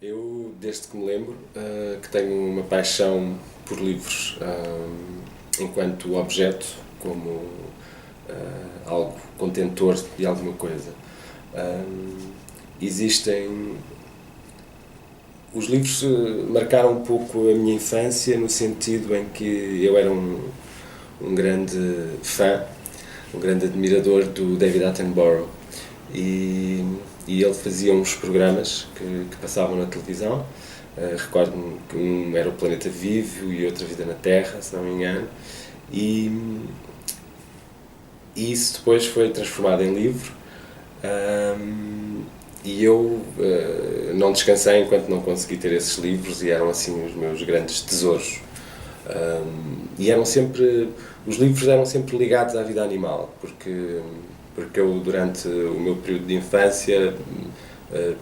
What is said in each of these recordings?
Eu, desde que me lembro, que tenho uma paixão por livros enquanto objeto, como algo contentor de alguma coisa. Existem... Os livros marcaram um pouco a minha infância, no sentido em que eu era um grande fã, um grande admirador do David Attenborough, e ele fazia uns programas que passavam na televisão. Recordo-me que um era o Planeta Vivo e outro a Vida na Terra, se não me engano, e isso depois foi transformado em livro. E eu não descansei enquanto não consegui ter esses livros, e eram assim os meus grandes tesouros. E eram sempre... Os livros eram sempre ligados à vida animal, porque eu, durante o meu período de infância,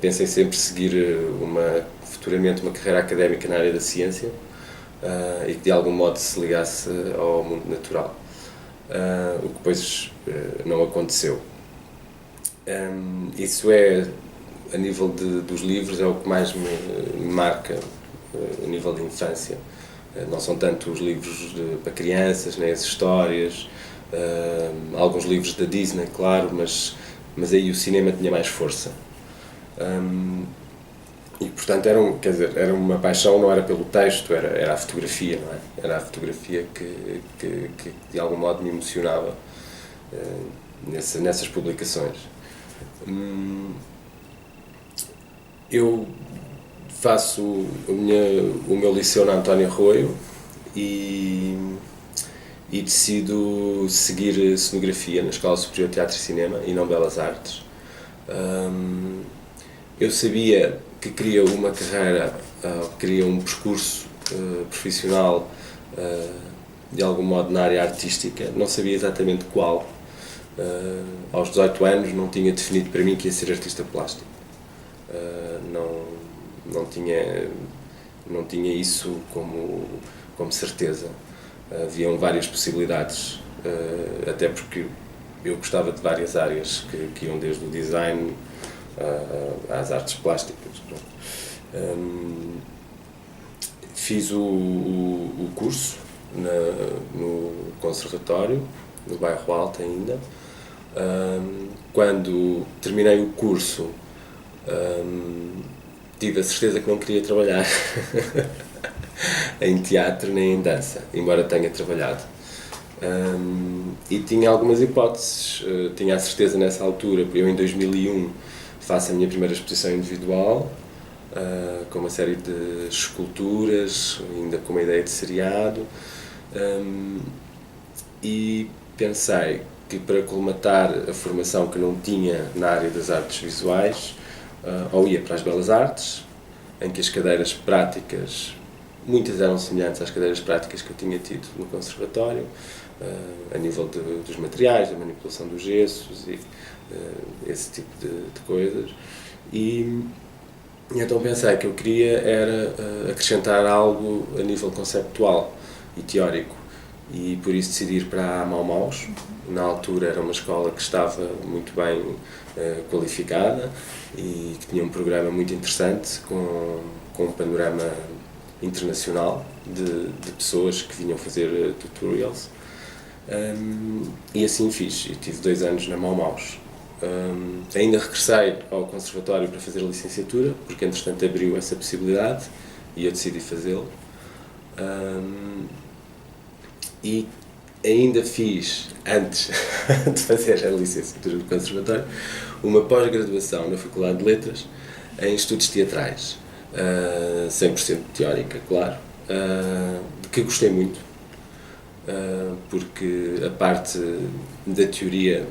pensei sempre seguir futuramente uma carreira académica na área da ciência, e que de algum modo se ligasse ao mundo natural, o que depois não aconteceu. Isso é, a nível dos livros, é o que mais me marca a nível de infância. Não são tanto os livros para crianças, nem as histórias, alguns livros da Disney, claro, mas aí o cinema tinha mais força. E portanto era uma paixão, não era pelo texto, era a fotografia, não é? Era a fotografia que de algum modo me emocionava nessas publicações. Eu faço o meu liceu na António Arroio e decido seguir cenografia na Escola Superior de Teatro e Cinema e não Belas Artes. Eu sabia que queria uma carreira, queria um percurso profissional de algum modo na área artística, não sabia exatamente qual. Aos 18 anos não tinha definido para mim que ia ser artista plástico. Não tinha isso como certeza. Haviam várias possibilidades, até porque eu gostava de várias áreas que iam desde o design às artes plásticas. Fiz o curso no conservatório, no bairro Alto ainda. Quando terminei o curso, tive a certeza que não queria trabalhar em teatro nem em dança, embora tenha trabalhado. E tinha algumas hipóteses. Tinha a certeza nessa altura, porque eu em 2001 faço a minha primeira exposição individual, com uma série de esculturas, ainda com uma ideia de seriado, e pensei que, para colmatar a formação que não tinha na área das artes visuais, ou ia para as Belas Artes, em que as cadeiras práticas, muitas eram semelhantes às cadeiras práticas que eu tinha tido no conservatório, a nível dos materiais, da manipulação dos gessos e esse tipo de coisas. E então pensei que eu queria era acrescentar algo a nível conceptual e teórico, e por isso decidi ir para a Mau Maus. Na altura era uma escola que estava muito bem qualificada e que tinha um programa muito interessante, com um panorama internacional de pessoas que vinham fazer tutorials. E assim fiz, e tive 2 anos na Mau Maus. Ainda regressei ao conservatório para fazer a licenciatura, porque entretanto abriu essa possibilidade e eu decidi fazê-lo. E ainda fiz, antes de fazer a licenciatura do conservatório, uma pós-graduação na Faculdade de Letras em estudos teatrais, 100% teórica, claro, de que gostei muito, porque a parte da teoria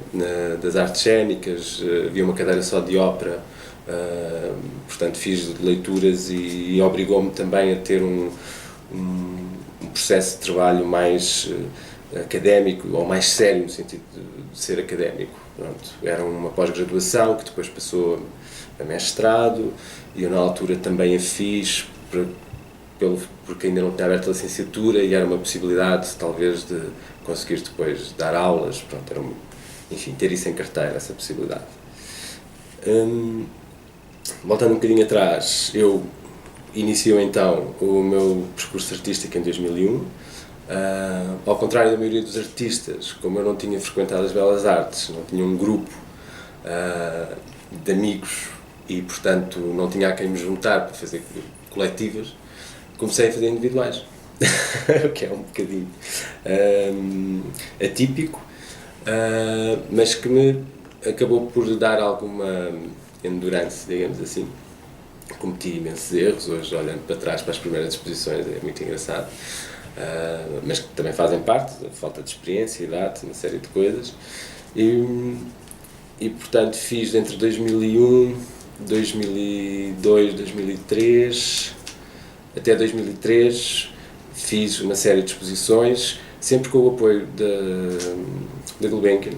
das artes cênicas, havia uma cadeira só de ópera, portanto fiz leituras e obrigou-me também a ter um processo de trabalho mais académico, ou mais sério, no sentido de ser académico. Pronto, era uma pós-graduação que depois passou a mestrado, e eu na altura também a fiz porque ainda não tinha aberto a licenciatura e era uma possibilidade talvez de conseguir depois dar aulas. Pronto, enfim, ter isso em carteira, essa possibilidade. Voltando um bocadinho atrás, eu iniciou então o meu percurso artístico em 2001. Ao contrário da maioria dos artistas, como eu não tinha frequentado as Belas Artes, não tinha um grupo de amigos e, portanto, não tinha a quem me juntar para fazer coletivas, comecei a fazer individuais, o que é um bocadinho atípico, mas que me acabou por dar alguma endurance, digamos assim. Cometi imensos erros, hoje olhando para trás para as primeiras exposições é muito engraçado, mas que também fazem parte da falta de experiência, idade, uma série de coisas. E portanto fiz entre 2001, 2002, 2003, até 2003 fiz uma série de exposições, sempre com o apoio da Gulbenkian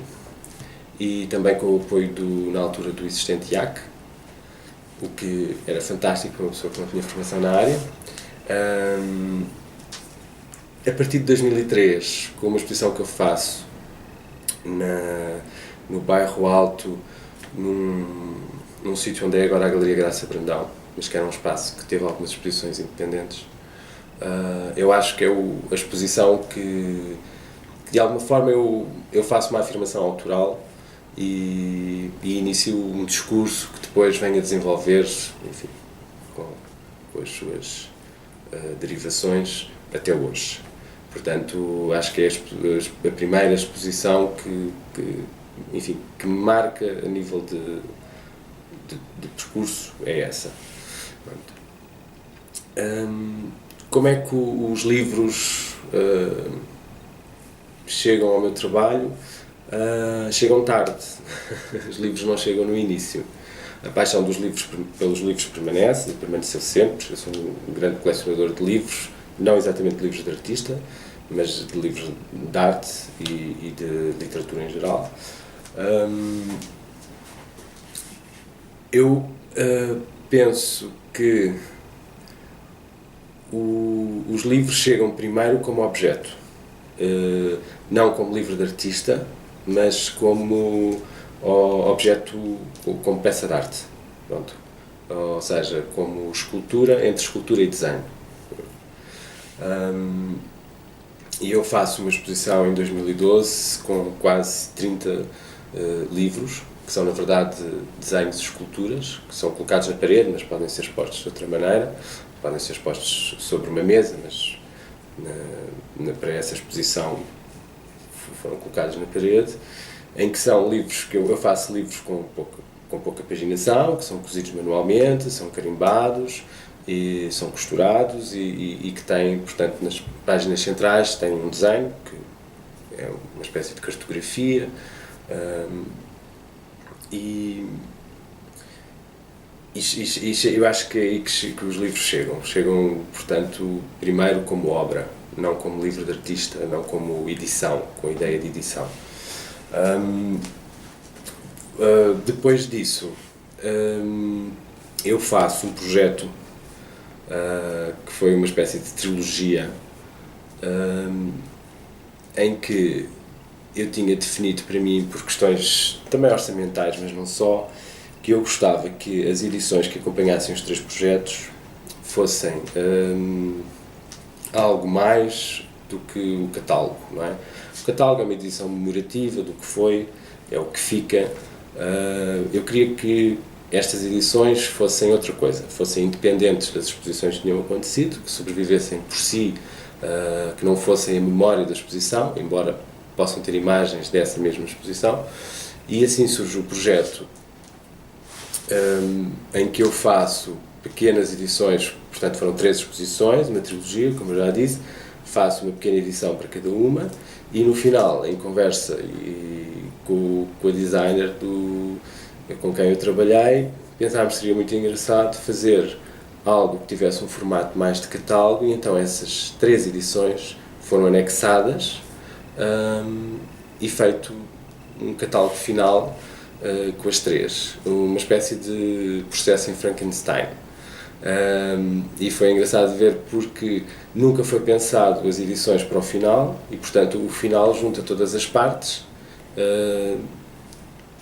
e também com o apoio na altura do existente IAC, o que era fantástico para uma pessoa que não tinha formação na área. A partir de 2003, com uma exposição que eu faço no Bairro Alto, num sítio onde é agora a Galeria Graça Brandão, mas que era um espaço que teve algumas exposições independentes, eu acho que é a exposição que de alguma forma eu faço uma afirmação autoral e inicio um discurso que depois vem a desenvolver-se, enfim, com as suas derivações até hoje. Portanto, acho que é a primeira exposição enfim, que me marca a nível de percurso é essa. Como é que os livros chegam ao meu trabalho? Chegam tarde. Os livros não chegam no início. A paixão pelos livros permaneceu sempre. Eu sou um grande colecionador de livros, não exatamente de livros de artista, mas de livros de arte e de literatura em geral. Eu penso que os livros chegam primeiro como objeto, não como livro de artista, mas como objeto, como peça de arte. Pronto. Ou seja, como escultura, entre escultura e desenho. E eu faço uma exposição em 2012 com quase 30 livros, que são na verdade desenhos e esculturas, que são colocados na parede, mas podem ser expostos de outra maneira, podem ser expostos sobre uma mesa, mas para essa exposição foram colocados na parede, em que são livros que eu faço livros com pouca paginação, que são cozidos manualmente, são carimbados e são costurados e que têm, portanto, nas páginas centrais tem um desenho, que é uma espécie de cartografia, eu acho que é aí que os livros chegam, portanto, primeiro como obra, não como livro de artista, não como edição, com a ideia de edição. Depois disso, eu faço um projeto que foi uma espécie de trilogia, em que eu tinha definido para mim, por questões também orçamentais, mas não só, que eu gostava que as edições que acompanhassem os 3 projetos fossem algo mais do que o catálogo, não é? O catálogo é uma edição memorativa do que foi, é o que fica. Eu queria que estas edições fossem outra coisa, fossem independentes das exposições que tinham acontecido, que sobrevivessem por si, que não fossem a memória da exposição, embora possam ter imagens dessa mesma exposição. E assim surge o projeto em que eu faço pequenas edições, portanto foram 3 exposições, uma trilogia, como eu já disse, faço uma pequena edição para cada uma e no final, em conversa com a designer com quem eu trabalhei, pensámos que seria muito engraçado fazer algo que tivesse um formato mais de catálogo e então essas 3 edições foram anexadas e feito um catálogo final com as 3, uma espécie de processo em Frankenstein. E foi engraçado ver porque nunca foi pensado as edições para o final e, portanto, o final junta todas as partes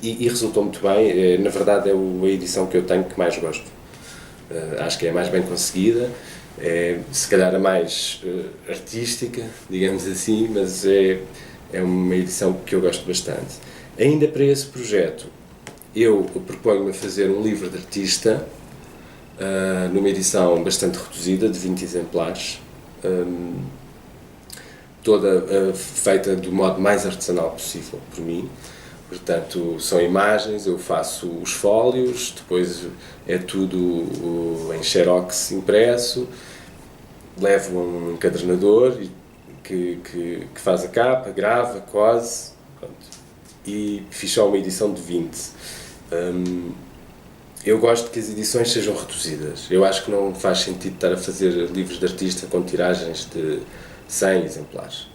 e resultou muito bem. Na verdade, é a edição que eu tenho que mais gosto. Acho que é a mais bem conseguida, é se calhar a mais artística, digamos assim, mas é uma edição que eu gosto bastante. Ainda para esse projeto, eu proponho-me a fazer um livro de artista, numa edição bastante reduzida, de 20 exemplares, toda feita do modo mais artesanal possível, por mim. Portanto, são imagens, eu faço os fólios, depois é tudo em xerox impresso, levo um encadernador que faz a capa, grava, cose, pronto, e fiz só uma edição de 20. Eu gosto que as edições sejam reduzidas. Eu acho que não faz sentido estar a fazer livros de artista com tiragens de 100 exemplares.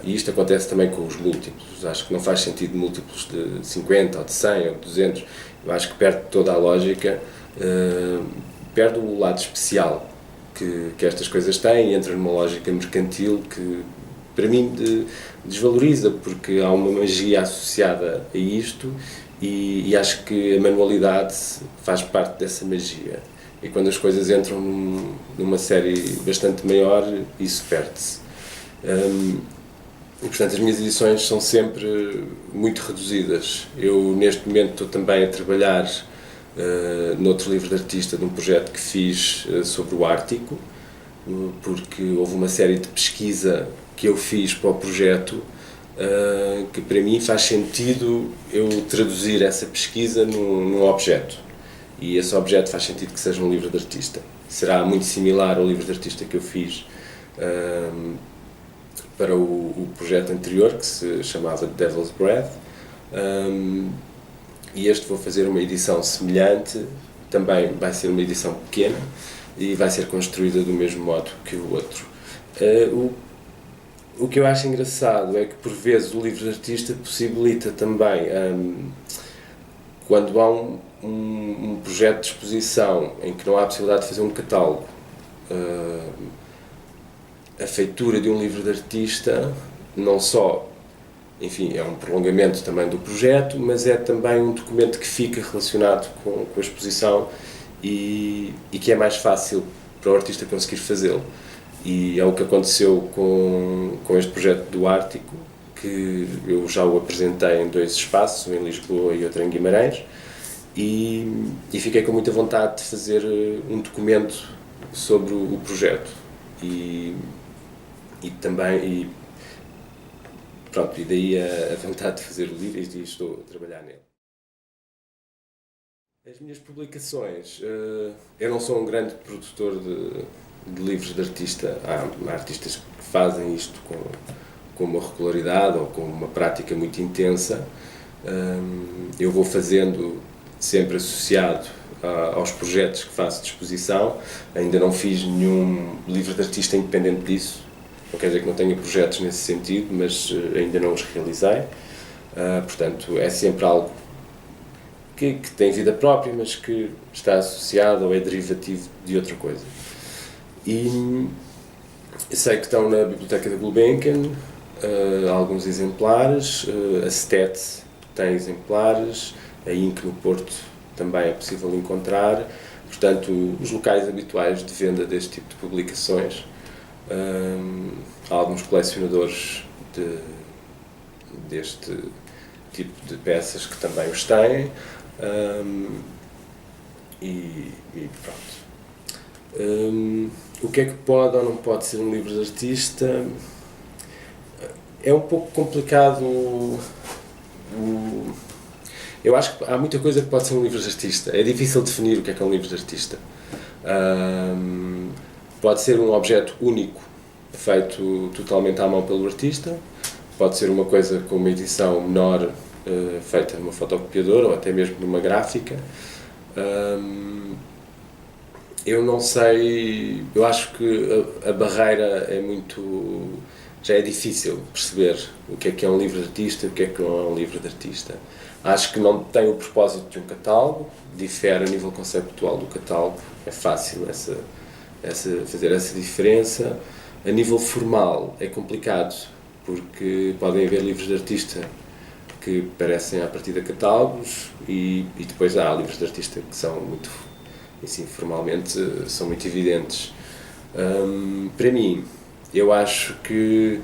E isto acontece também com os múltiplos. Acho que não faz sentido múltiplos de 50 ou de 100 ou de 200. Eu acho que perde toda a lógica, perde o lado especial que estas coisas têm e entra numa lógica mercantil que, para mim, desvaloriza, porque há uma magia associada a isto e acho que a manualidade faz parte dessa magia. E quando as coisas entram numa série bastante maior, isso perde-se. E, portanto, as minhas edições são sempre muito reduzidas. Eu, neste momento, estou também a trabalhar noutro livro de artista, de um projeto que fiz sobre o Ártico, porque houve uma série de pesquisa que eu fiz para o projeto que, para mim, faz sentido eu traduzir essa pesquisa num objeto. E esse objeto faz sentido que seja um livro de artista. Será muito similar ao livro de artista que eu fiz para o projeto anterior, que se chamava Devil's Breath, e este vou fazer uma edição semelhante, também vai ser uma edição pequena e vai ser construída do mesmo modo que o outro. O que eu acho engraçado é que, por vezes, o livro de artista possibilita também, quando há um projeto de exposição em que não há a possibilidade de fazer um catálogo, a feitura de um livro de artista não só, enfim, é um prolongamento também do projeto, mas é também um documento que fica relacionado com a exposição e que é mais fácil para o artista conseguir fazê-lo. E é o que aconteceu com este projeto do Ártico, que eu já o apresentei em 2 espaços, um em Lisboa e outro em Guimarães, e fiquei com muita vontade de fazer um documento sobre o projeto. E pronto, e daí a vontade de fazer o livro e estou a trabalhar nele. As minhas publicações, eu não sou um grande produtor de livros de artista. Há artistas que fazem isto com uma regularidade ou com uma prática muito intensa. Eu vou fazendo sempre associado aos projetos que faço de exposição. Ainda não fiz nenhum livro de artista independente disso. Não quer dizer que não tenha projetos nesse sentido, mas ainda não os realizei. Portanto, é sempre algo que tem vida própria, mas que está associado ou é derivativo de outra coisa. E sei que estão na biblioteca da Gulbenkian alguns exemplares, a STET tem exemplares, a INC no Porto também é possível encontrar. Portanto, os locais habituais de venda deste tipo de publicações. Há alguns colecionadores deste tipo de peças que também os têm, e pronto. O que é que pode ou não pode ser um livro de artista? É um pouco complicado. Eu acho que há muita coisa que pode ser um livro de artista. É difícil definir o que é um livro de artista. Pode ser um objeto único, feito totalmente à mão pelo artista. Pode ser uma coisa com uma edição menor, feita numa fotocopiadora ou até mesmo numa gráfica. Eu não sei, eu acho que a barreira é muito... já é difícil perceber o que é um livro de artista e o que não é um livro de artista. Acho que não tem o propósito de um catálogo, difere a nível conceptual do catálogo, é fácil fazer essa diferença. A nível formal é complicado, porque podem haver livros de artista que parecem à partida catálogos e depois há livros de artista que são muito, assim, formalmente, são muito evidentes. Para mim, eu acho que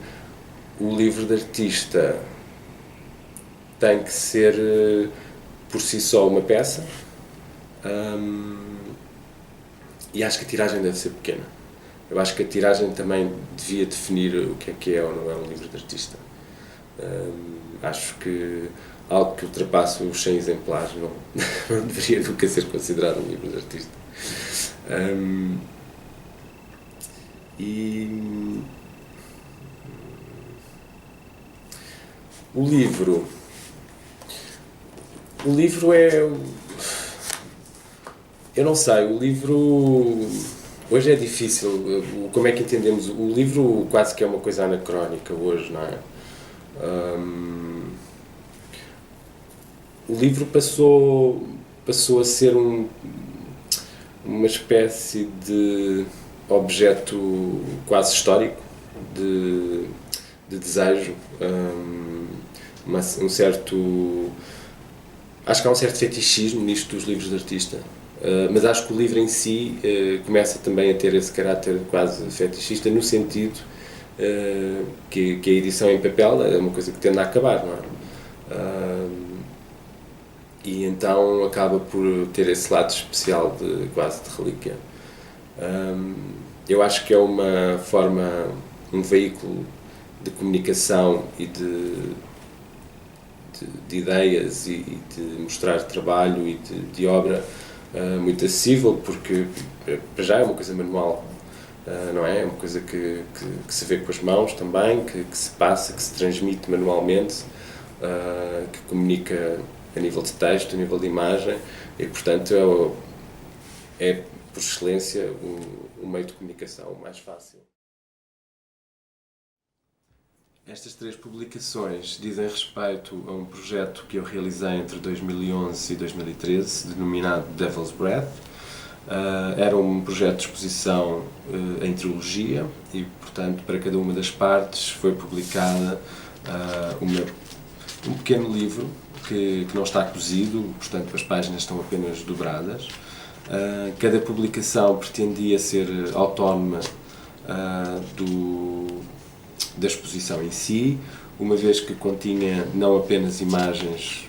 o livro de artista tem que ser por si só uma peça, e acho que a tiragem deve ser pequena. Eu acho que a tiragem também devia definir o que é ou não é um livro de artista. Acho que algo que ultrapasse os 100 exemplares não, não deveria nunca ser considerado um livro de artista. E o livro é, eu não sei, o livro hoje é difícil, como é que entendemos, o livro quase que é uma coisa anacrónica hoje, não é? O livro passou a ser uma espécie de objeto quase histórico, de desejo, um certo... Acho que há um certo fetichismo nisto dos livros de artista, mas acho que o livro em si começa também a ter esse caráter quase fetichista, no sentido que a edição em papel é uma coisa que tende a acabar, não é? E então acaba por ter esse lado especial de quase de relíquia. Eu acho que é uma forma, um veículo de comunicação e de ideias e de mostrar trabalho e de obra muito acessível, porque para já é uma coisa manual, não é? É uma coisa que se vê com as mãos também, que se passa, que se transmite manualmente, que comunica a nível de texto, a nível de imagem, e portanto é por excelência o meio de comunicação mais fácil. Estas 3 publicações dizem respeito a um projeto que eu realizei entre 2011 e 2013, denominado Devil's Breath. Era um projeto de exposição em trilogia e, portanto, para cada uma das partes foi publicada um pequeno livro que não está cozido, portanto as páginas estão apenas dobradas. Cada publicação pretendia ser autónoma da exposição em si, uma vez que continha não apenas imagens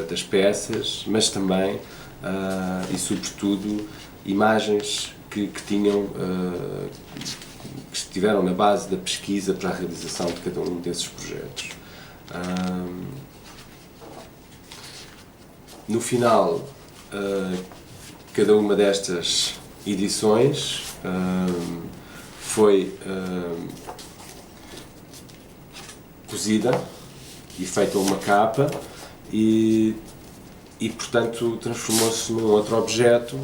das peças, mas também e sobretudo imagens que tinham que estiveram na base da pesquisa para a realização de cada um desses projetos. No final, cada uma destas edições foi cozida e feita uma capa e portanto transformou-se num outro objeto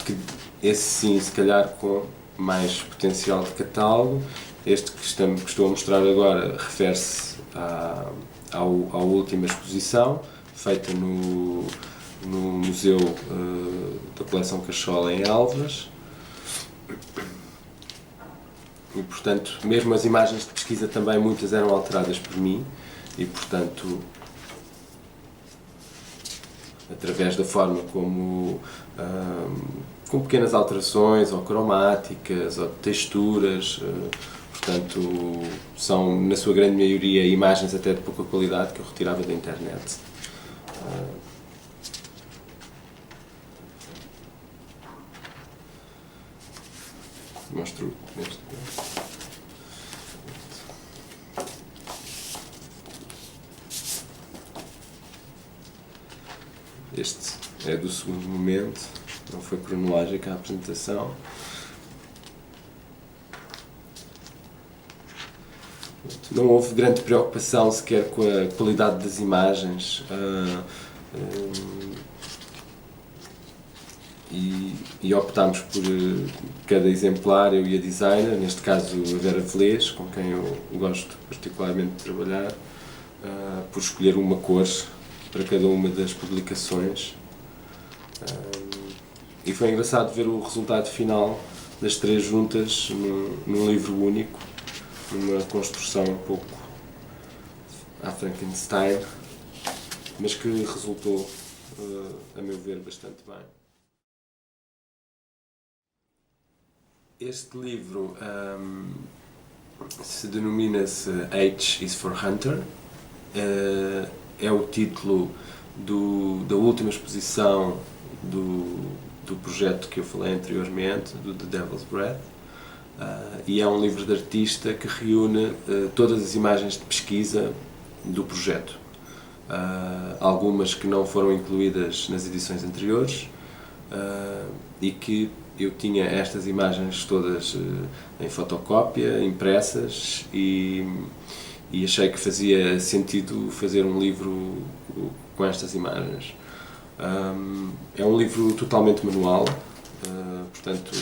que esse sim, se calhar com mais potencial de catálogo. Este que estou a mostrar agora refere-se à última exposição feita no Museu da Coleção Cachola em Elvas. E, portanto, mesmo as imagens de pesquisa também, muitas eram alteradas por mim e, portanto, através da forma como, com pequenas alterações, ou cromáticas, ou texturas, portanto, são, na sua grande maioria, imagens até de pouca qualidade que eu retirava da internet. Mostro este. Este é do segundo momento, não foi cronológica a apresentação. Não houve grande preocupação sequer com a qualidade das imagens. E optámos por cada exemplar, eu e a designer, neste caso a Vera Velez, com quem eu gosto particularmente de trabalhar, por escolher uma cor para cada uma das publicações. E foi engraçado ver o resultado final das 3 juntas num livro único, numa construção um pouco à Frankenstein, mas que resultou, a meu ver, bastante bem. Este livro se denomina-se H is for Hunter. É o título da última exposição do projeto que eu falei anteriormente, do The Devil's Breath. E é um livro de artista que reúne todas as imagens de pesquisa do projeto. Algumas que não foram incluídas nas edições anteriores, e que eu tinha estas imagens todas em fotocópia, impressas, e achei que fazia sentido fazer um livro com estas imagens. É um livro totalmente manual, portanto,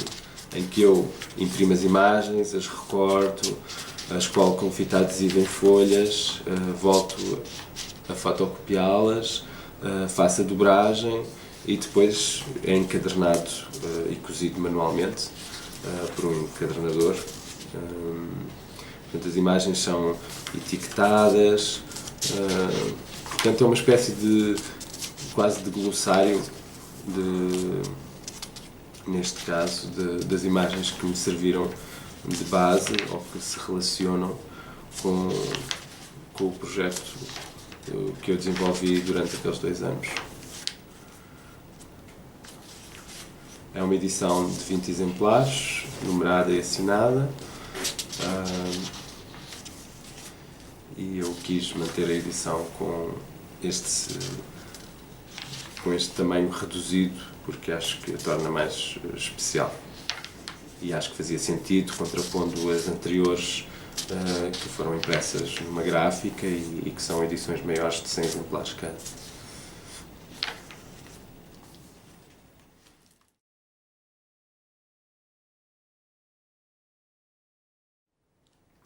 em que eu imprimo as imagens, as recorto, as colo com fita adesiva em folhas, volto a fotocopiá-las, faço a dobragem e depois é encadernado e cozido manualmente por um encadernador. Portanto, as imagens são etiquetadas, portanto é uma espécie de quase de glossário, neste caso, das imagens que me serviram de base ou que se relacionam com o projeto que eu desenvolvi durante aqueles 2 anos. É uma edição de 20 exemplares, numerada e assinada, e eu quis manter a edição com este tamanho reduzido, porque acho que a torna mais especial. E acho que fazia sentido, contrapondo as anteriores, que foram impressas numa gráfica e que são edições maiores de 100 exemplares cada.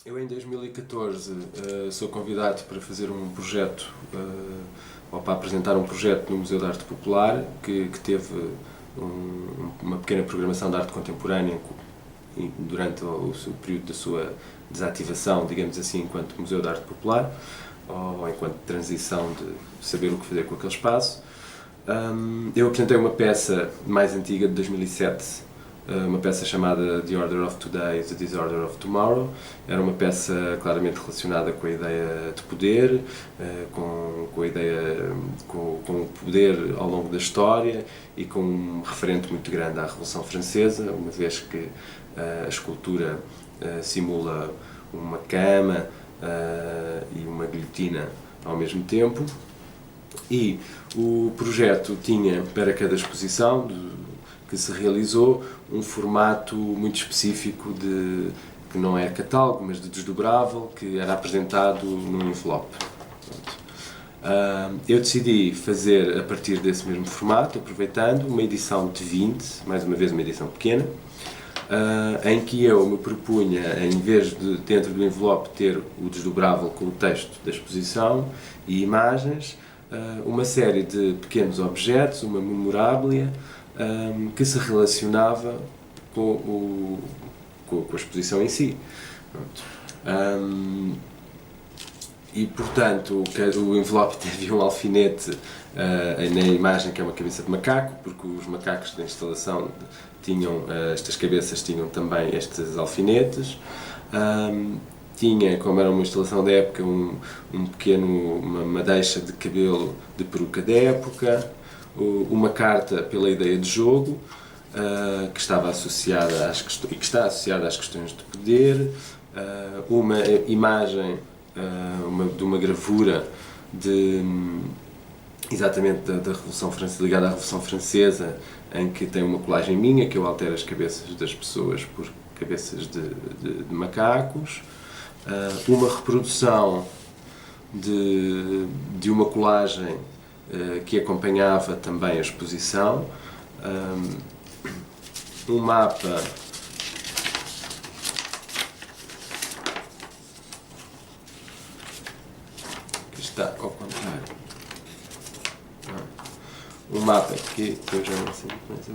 Eu, em 2014, sou convidado para fazer um projeto, ou para apresentar um projeto no Museu de Arte Popular, que teve uma pequena programação de arte contemporânea durante o período da sua desativação, digamos assim, enquanto Museu de Arte Popular, ou enquanto transição de saber o que fazer com aquele espaço. Eu apresentei uma peça mais antiga, de 2007, uma peça chamada The Order of Today, The Disorder of Tomorrow. Era uma peça claramente relacionada com a ideia de poder, com a ideia, com o poder ao longo da história e com um referente muito grande à Revolução Francesa, uma vez que a escultura simula uma cama e uma guilhotina ao mesmo tempo. E o projeto tinha, para cada exposição que se realizou, um formato muito específico que não é catálogo, mas de desdobrável, que era apresentado num envelope. Eu decidi fazer, a partir desse mesmo formato, aproveitando, uma edição de 20, mais uma vez uma edição pequena, em que eu me propunha, em vez de dentro do envelope ter o desdobrável com o texto da exposição e imagens, uma série de pequenos objetos, uma memoráblia, que se relacionava com a exposição em si. E, portanto, o envelope teve um alfinete na imagem, que é uma cabeça de macaco, porque os macacos da instalação tinham, estas cabeças tinham também estes alfinetes. Tinha, como era uma instalação da época, uma madeixa de cabelo de peruca da época, uma carta pela ideia de jogo, que estava associada e que está associada às questões de poder, uma imagem de uma gravura exatamente da Revolução Francesa, ligada à Revolução Francesa, em que tem uma colagem minha, que eu altero as cabeças das pessoas por cabeças de macacos, uma reprodução de uma colagem que acompanhava também a exposição, um mapa que está ao contrário, um mapa que eu já não sei mais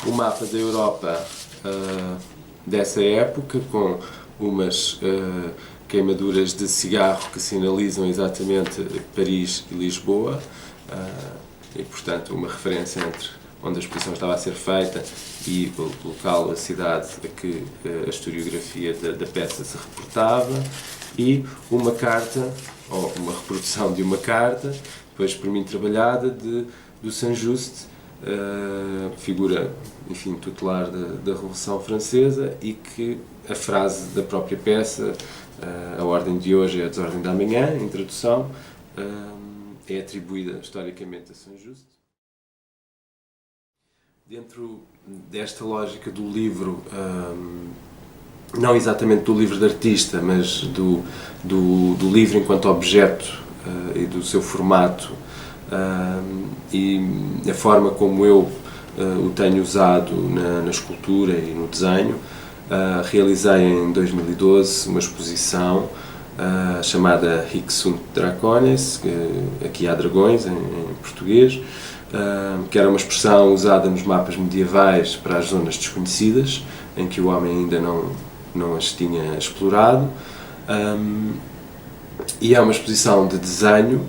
um mapa da Europa dessa época, com umas queimaduras de cigarro que sinalizam exatamente Paris e Lisboa, e portanto uma referência entre onde a exposição estava a ser feita e o local, a cidade a que a historiografia da peça se reportava, e uma carta, ou uma reprodução de uma carta, depois por mim trabalhada, do Saint-Just, figura, enfim, tutelar da Revolução Francesa, e que a frase da própria peça, a ordem de hoje é a desordem da manhã, em tradução, é atribuída historicamente a Saint-Just. Dentro desta lógica do livro, não exatamente do livro de artista, mas do livro enquanto objeto e do seu formato, e a forma como eu o tenho usado na escultura e no desenho, realizei em 2012 uma exposição chamada Hic sunt Dracones, aqui há dragões em português, que era uma expressão usada nos mapas medievais para as zonas desconhecidas, em que o homem ainda não as tinha explorado, e é uma exposição de desenho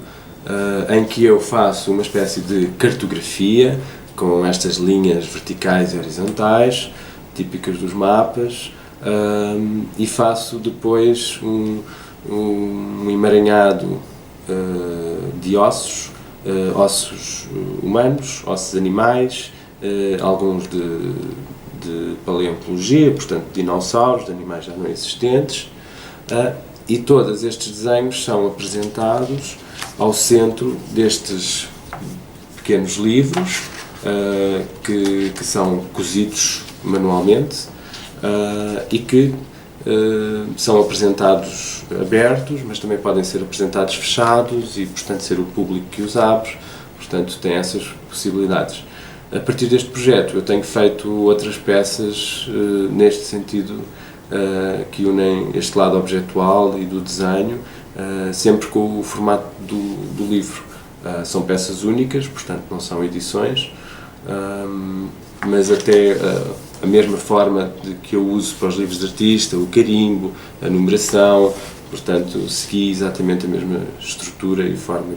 em que eu faço uma espécie de cartografia com estas linhas verticais e horizontais, típicas dos mapas, e faço depois um emaranhado de ossos humanos, ossos animais, alguns de paleontologia, portanto de dinossauros, de animais já não existentes, e todos estes desenhos são apresentados ao centro destes pequenos livros que são cozidos manualmente e que são apresentados abertos, mas também podem ser apresentados fechados e, portanto, ser o público que os abre, portanto, tem essas possibilidades. A partir deste projeto eu tenho feito outras peças neste sentido, que unem este lado objetual e do desenho, sempre com o formato do livro. São peças únicas, portanto não são edições, mas até a mesma forma que eu uso para os livros de artista, o carimbo, a numeração, portanto segui exatamente a mesma estrutura e forma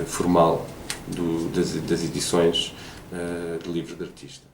formal das edições de livro de artista.